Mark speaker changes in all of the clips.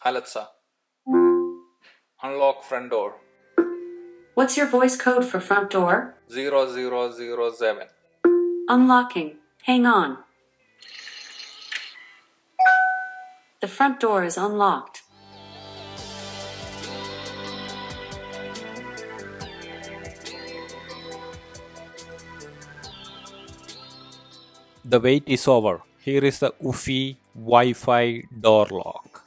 Speaker 1: Alexa, unlock front door.
Speaker 2: What's your voice code for front door?
Speaker 1: 0007.
Speaker 2: Unlocking. Hang on. The front door is unlocked.
Speaker 1: The wait is over. Here is the eufy WiFi door lock.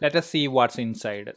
Speaker 1: Let us see what's inside.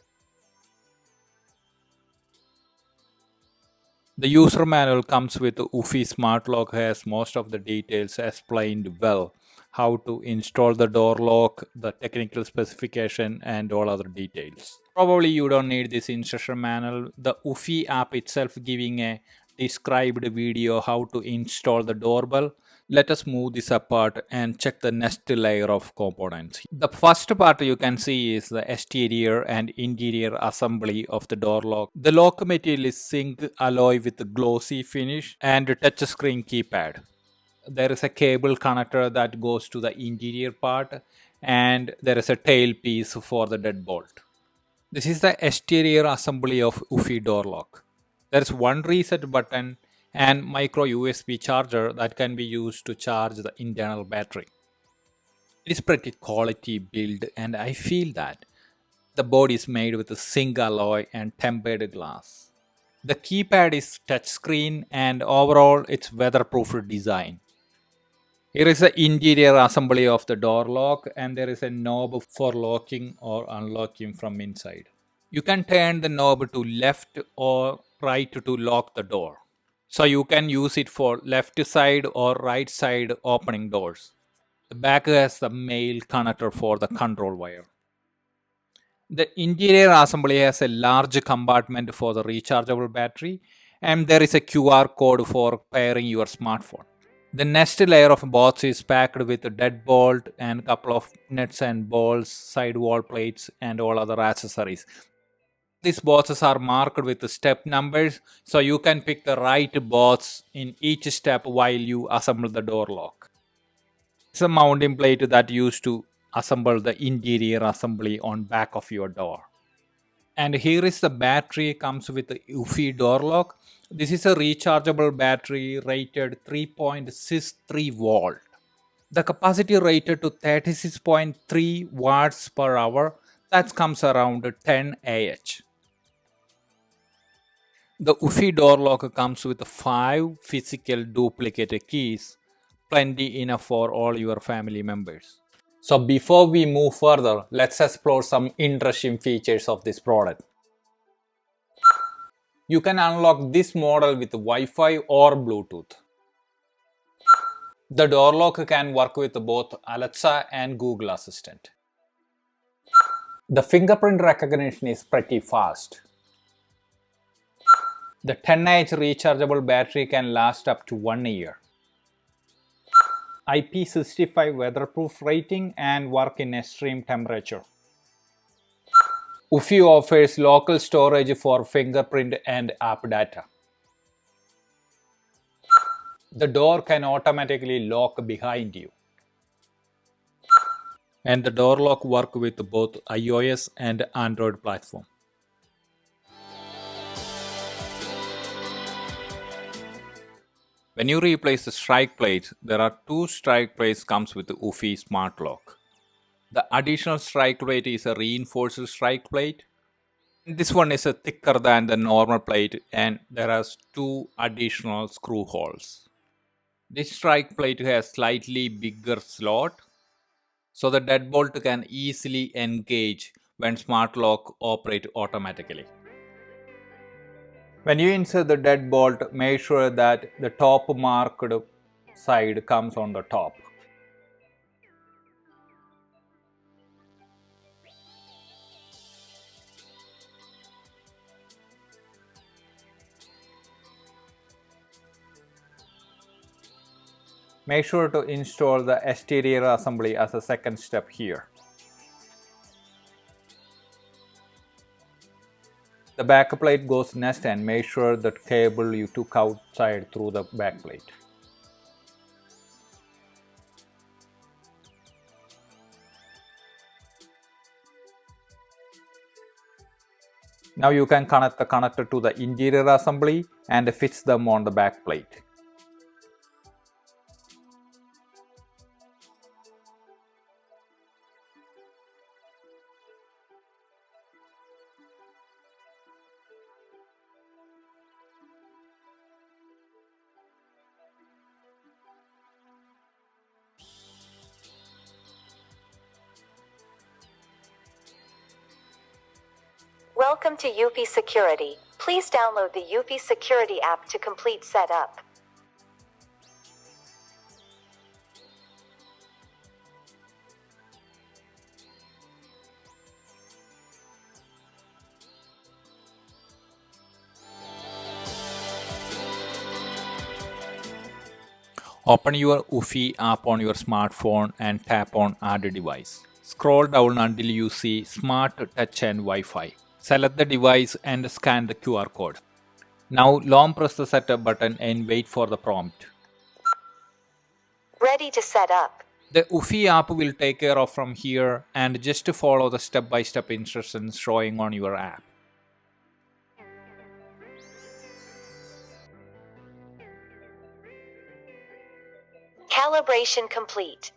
Speaker 1: The user manual comes with eufy smart lock, has most of the details explained well. How to install the door lock, the technical specification and all other details. Probably you don't need this instruction manual. The eufy app itself giving a described video how to install the doorbell. Let us move this apart and check the next layer of components. The first part you can see is the exterior and interior assembly of the door lock. The lock material is zinc alloy with a glossy finish and a touchscreen keypad. There is a cable connector that goes to the interior part, and there is a tail piece for the deadbolt. This is the exterior assembly of eufy door lock. There is one reset button and micro USB charger that can be used to charge the internal battery. It is pretty quality build, and I feel that the board is made with a zinc alloy and tempered glass. The keypad is touchscreen and overall it's weatherproof design. Here is the interior assembly of the door lock, and there is a knob for locking or unlocking from inside. You can turn the knob to left or right to lock the door. So you can use it for left side or right side opening doors. The back has the male connector for the control wire. The interior assembly has a large compartment for the rechargeable battery, and there is a QR code for pairing your smartphone. The next layer of box is packed with a deadbolt and couple of nuts and bolts, sidewall plates and all other accessories. These boxes are marked with step numbers, so you can pick the right box in each step while you assemble the door lock. It's a mounting plate that used to assemble the interior assembly on back of your door. And here is the battery, comes with the eufy door lock. This is a rechargeable battery rated 3.63 volt. The capacity rated to 36.3 watts per hour. That comes around 10 Ah. The eufy door lock comes with 5 physical duplicate keys, plenty enough for all your family members. So before we move further, let's explore some interesting features of this product. You can unlock this model with Wi-Fi or Bluetooth. The door lock can work with both Alexa and Google Assistant. The fingerprint recognition is pretty fast. The 10Ah rechargeable battery can last up to 1 year. IP65 weatherproof rating and work in extreme temperature. eufy offers local storage for fingerprint and app data. The door can automatically lock behind you. And the door lock works with both iOS and Android platform. When you replace the strike plate, there are 2 strike plates comes with the eufy smart lock. The additional strike plate is a reinforced strike plate. This one is thicker than the normal plate, and there are 2 additional screw holes. This strike plate has slightly bigger slot, so the deadbolt can easily engage when smart lock operate automatically. When you insert the deadbolt, make sure that the top marked side comes on the top. Make sure to install the exterior assembly as a second step here. The back plate goes next, and make sure that cable you took outside through the back plate. Now you can connect the connector to the interior assembly and fix them on the back plate.
Speaker 3: Welcome to eufy Security. Please download the eufy Security app to complete setup.
Speaker 1: Open your eufy app on your smartphone and tap on Add Device. Scroll down until you see Smart Touch and Wi-Fi. Select the device and scan the QR code. Now long press the setup button and wait for the prompt.
Speaker 3: Ready to set up.
Speaker 1: The eufy app will take care of from here and just follow the step-by-step instructions showing on your app.
Speaker 3: Calibration complete.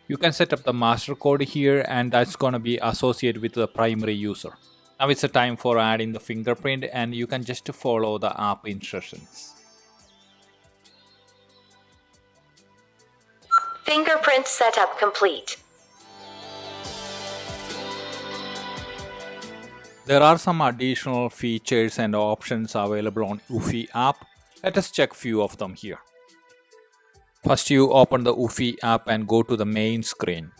Speaker 1: You can set up the master code here, and that's going to be associated with the primary user. Now it's the time for adding the fingerprint, and you can just follow the app instructions.
Speaker 3: Fingerprint setup complete.
Speaker 1: There are some additional features and options available on eufy app. Let us check few of them here. First, you open the eufy app and go to the main screen.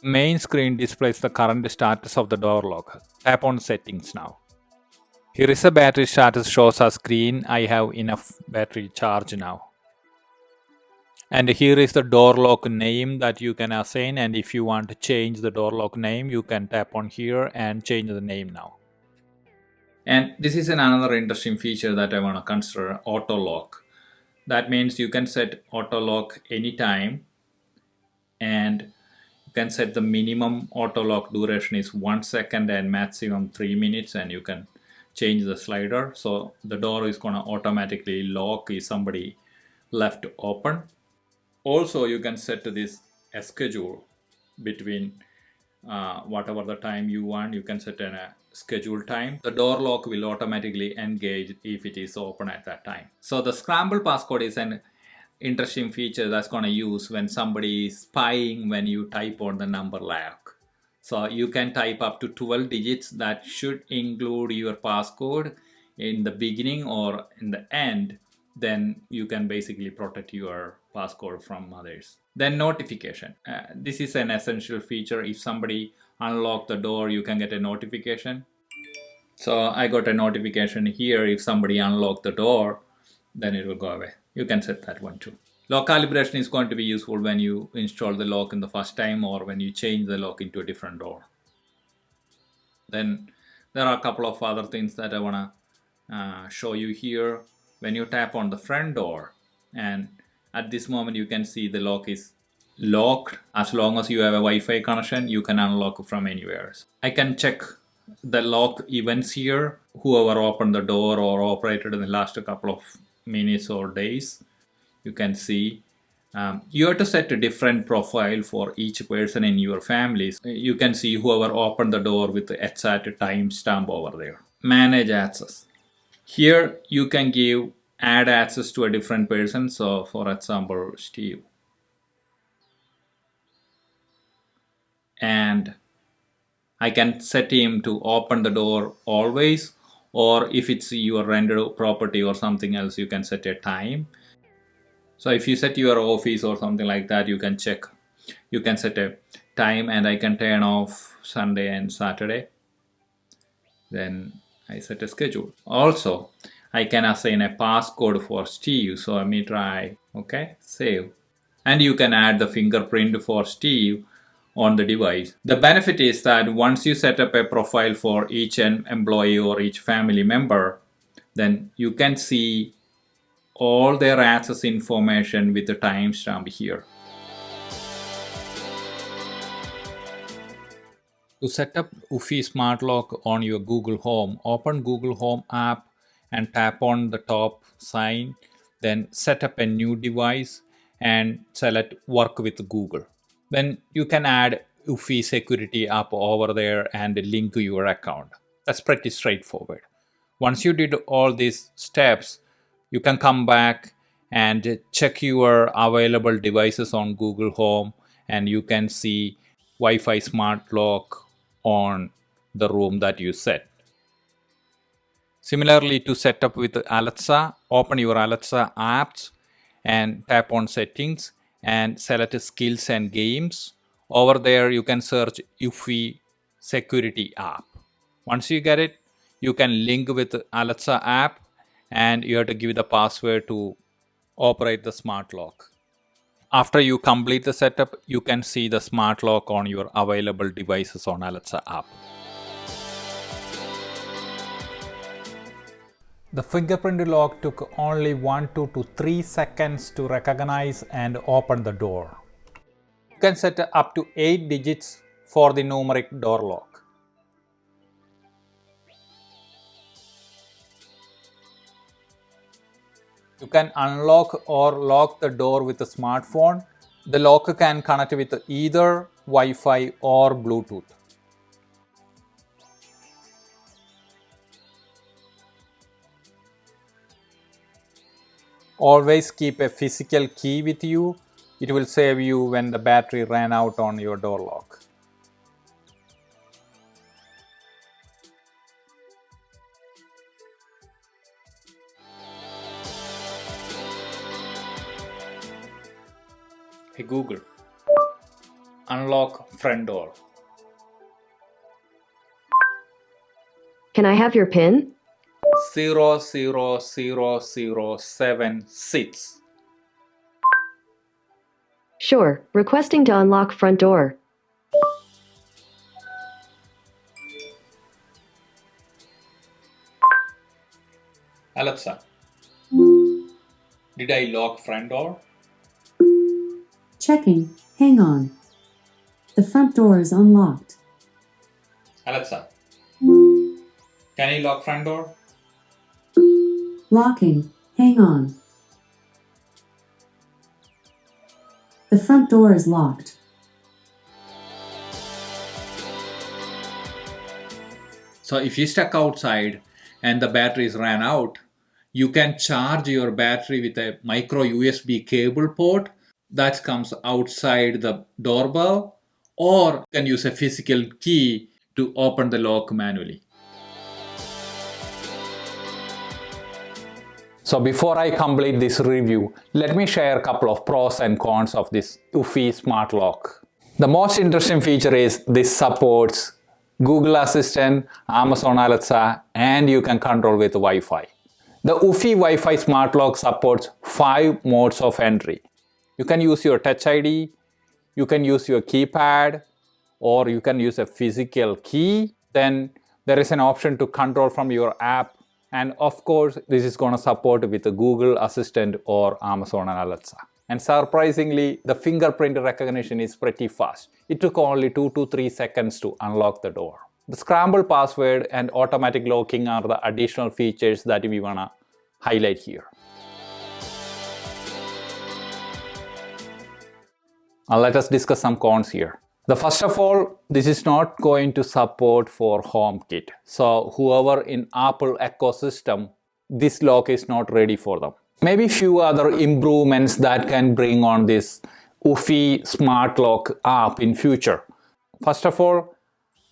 Speaker 1: Main screen displays the current status of the door lock. Tap on settings now. Here is the battery status, shows as green. I have enough battery charge now. And here is the door lock name that you can assign, and if you want to change the door lock name, you can tap on here and change the name now. And this is another interesting feature that I want to consider, auto lock. That means you can set auto lock anytime, and you can set the minimum auto lock duration is 1 second and maximum 3 minutes, and you can change the slider so the door is going to automatically lock if somebody left open. Also, you can set this a schedule between whatever the time you want. You can set a schedule time. The door lock will automatically engage if it is open at that time. So the Scramble passcode is an interesting feature that's going to use when somebody is spying when you type on the number lock. So you can type up to 12 digits that should include your passcode in the beginning or in the end. Then you can basically protect your passcode from others. Then notification. This is an essential feature. If somebody unlock the door, you can get a notification. So I got a notification here. If somebody unlock the door, then it will go away. You can set that one too. Lock calibration is going to be useful when you install the lock in the first time or when you change the lock into a different door. Then there are a couple of other things that I want to show you here. When you tap on the front door, and at this moment you can see the lock is locked. As long as you have a Wi-Fi connection, you can unlock from anywhere. I can check the lock events here, whoever opened the door or operated in the last couple of minutes or days. You can see you have to set a different profile for each person in your family. You can see whoever opened the door with the exact timestamp over there. Manage access. Here you can add access to a different person. So for example, Steve. And I can set him to open the door always, or if it's your rented property or something else, you can set a time. So if you set your office or something like that, you can check. You can set a time, and I can turn off Sunday and Saturday. Then I set a schedule. Also, I can assign a passcode for Steve. So let me try. Okay, save. And you can add the fingerprint for Steve on the device. The benefit is that once you set up a profile for each employee or each family member, then you can see all their access information with the timestamp here. To set up eufy Smart Lock on your Google Home, open Google Home app and tap on the top sign, then set up a new device and select Work with Google. Then you can add eufy security app over there and link your account. That's pretty straightforward. Once you did all these steps, you can come back and check your available devices on Google Home, and you can see Wi-Fi Smart Lock on the room that you set. Similarly, to set up with Alexa, open your Alexa apps and tap on settings and select skills and games. Over there you can search eufy security app. Once you get it, you can link with Alexa app and you have to give the password to operate the smart lock. After you complete the setup, you can see the smart lock on your available devices on Alexa app. The fingerprint lock took only 1 to 3 seconds to recognize and open the door. You can set up to 8 digits for the numeric door lock. You can unlock or lock the door with a smartphone. The lock can connect with either Wi-Fi or Bluetooth. Always keep a physical key with you. It will save you when the battery ran out on your door lock. Hey Google, unlock front door.
Speaker 4: Can I have your PIN?
Speaker 1: 000076.
Speaker 4: Sure. Requesting to unlock front door.
Speaker 1: Alexa, did I lock front door?
Speaker 2: Checking. Hang on. The front door is unlocked.
Speaker 1: Alexa, can you lock front door?
Speaker 2: Locking. Hang on. The front door is locked.
Speaker 1: So if you stuck outside and the batteries ran out, you can charge your battery with a micro USB cable port that comes outside the doorbell, or you can use a physical key to open the lock manually. So before I complete this review, let me share a couple of pros and cons of this eufy Smart Lock. The most interesting feature is this supports Google Assistant, Amazon Alexa, and you can control with Wi-Fi. The eufy Wi-Fi Smart Lock supports 5 modes of entry. You can use your Touch ID, you can use your keypad, or you can use a physical key. Then there is an option to control from your app. And of course, this is going to support with the Google Assistant or Amazon and Alexa. And surprisingly, the fingerprint recognition is pretty fast. It took only 2 to 3 seconds to unlock the door. The Scramble password and automatic locking are the additional features that we want to highlight here. Now let us discuss some cons here. The first of all, this is not going to support for HomeKit. So whoever in Apple ecosystem, this lock is not ready for them. Maybe few other improvements that can bring on this eufy Smart Lock app in future. First of all,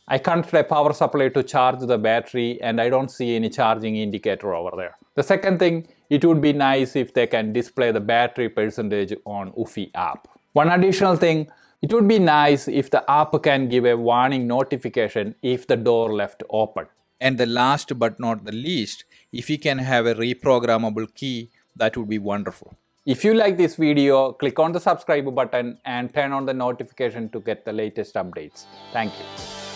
Speaker 1: I connected a power supply to charge the battery and I don't see any charging indicator over there. The second thing, it would be nice if they can display the battery percentage on eufy app. One additional thing, it would be nice if the app can give a warning notification if the door left open. And the last but not the least, if you can have a reprogrammable key, that would be wonderful. If you like this video, click on the subscribe button and turn on the notification to get the latest updates. Thank you.